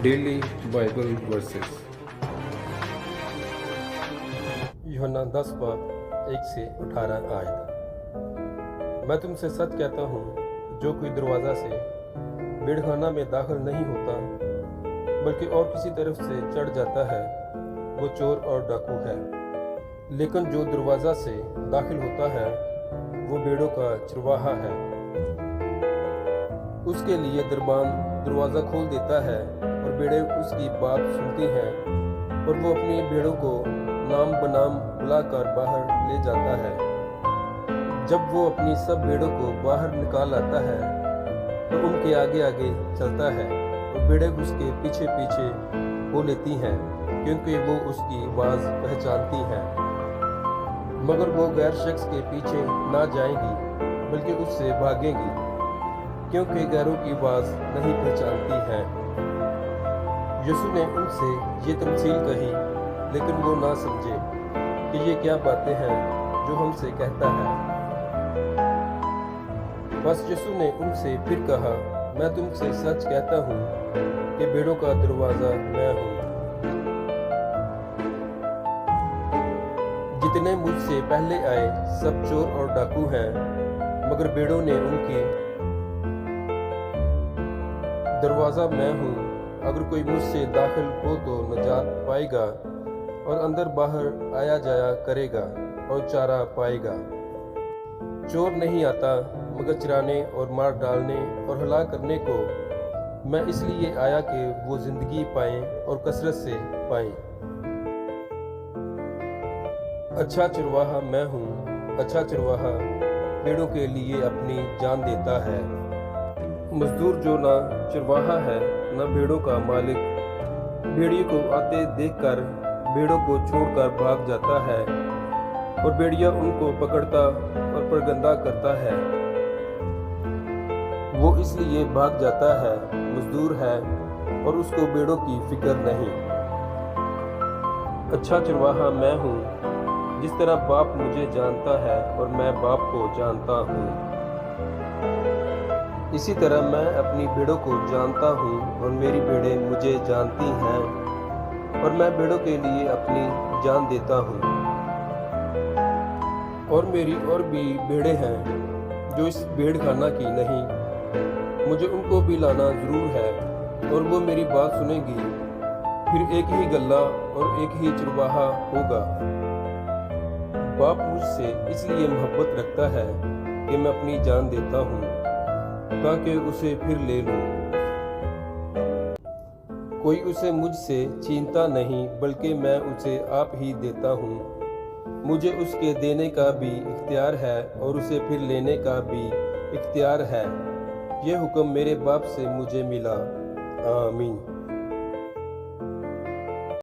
Daily Bible versus. यूहन्ना 10:1-18 आयत। मैं तुमसे सच कहता हूँ, जो कोई दरवाज़ा से भेड़खाना में दाखिल नहीं होता बल्कि और किसी तरफ से चढ़ जाता है, वो चोर और डाकू है। लेकिन जो दरवाज़ा से दाखिल होता है वो भेड़ों का चरवाहा है। उसके लिए दरबान दरवाज़ा खोल देता है और भेड़ें उसकी बात सुनती हैं और वो अपनी भेड़ों को नाम बनाम बुलाकर बाहर ले जाता है। जब वो अपनी सब भेड़ों को बाहर निकाल लाता है तो उनके आगे आगे चलता है और भेड़ें उसके पीछे पीछे हो लेती हैं, क्योंकि वो उसकी आवाज़ पहचानती हैं। मगर वो गैर शख्स के पीछे ना जाएंगी बल्कि उससे भागेंगी, क्योंकि गैरों की आवाज़ नहीं पहचानती है। यीशु ने उनसे ये तमसील कही, लेकिन वो ना समझे कि ये क्या बातें हैं जो हमसे कहता है। बस यीशु ने उनसे फिर कहा, मैं तुमसे सच कहता हूँ कि भेड़ों का दरवाज़ा मैं हूँ। जितने मुझसे पहले आए सब चोर और डाकू हैं, मगर भेड़ों ने उनकी दरवाज़ा मैं हूँ। अगर कोई मुझसे दाखिल हो तो नजात पाएगा और अंदर बाहर आया जाया करेगा और चारा पाएगा। चोर नहीं आता मगर चुराने और मार डालने और हलाक करने को। मैं इसलिए आया कि वो जिंदगी पाएं और कसरत से पाएं। अच्छा चरवाहा मैं हूँ। अच्छा चरवाहा भेड़ों के लिए अपनी जान देता है। मजदूर जो ना चरवाहा है न भेड़ों का मालिक, भेड़िए को आते देखकर भेड़ों को छोड़कर भाग जाता है और भेड़िया उनको पकड़ता और परगंदा करता है। वो इसलिए भाग जाता है, मजदूर है और उसको भेड़ों की फिक्र नहीं। अच्छा चरवाहा मैं हूँ। जिस तरह बाप मुझे जानता है और मैं बाप को जानता हूँ, इसी तरह मैं अपनी भेड़ों को जानता हूँ और मेरी भेड़ें मुझे जानती हैं और मैं भेड़ों के लिए अपनी जान देता हूँ। और मेरी और भी भेड़ें हैं जो इस भेड़खाना की नहीं, मुझे उनको भी लाना जरूर है और वो मेरी बात सुनेंगी। फिर एक ही गल्ला और एक ही चरवाहा होगा। बाप मुझसे इसलिए मोहब्बत रखता है कि मैं अपनी जान देता हूँ ताकि उसे फिर ले लूं। कोई उसे मुझसे छीनता नहीं बल्कि मैं उसे आप ही देता हूँ। मुझे उसके देने का भी इख्तियार है और उसे फिर लेने का भी इख्तियार है। ये हुक्म मेरे बाप से मुझे मिला। आमीन।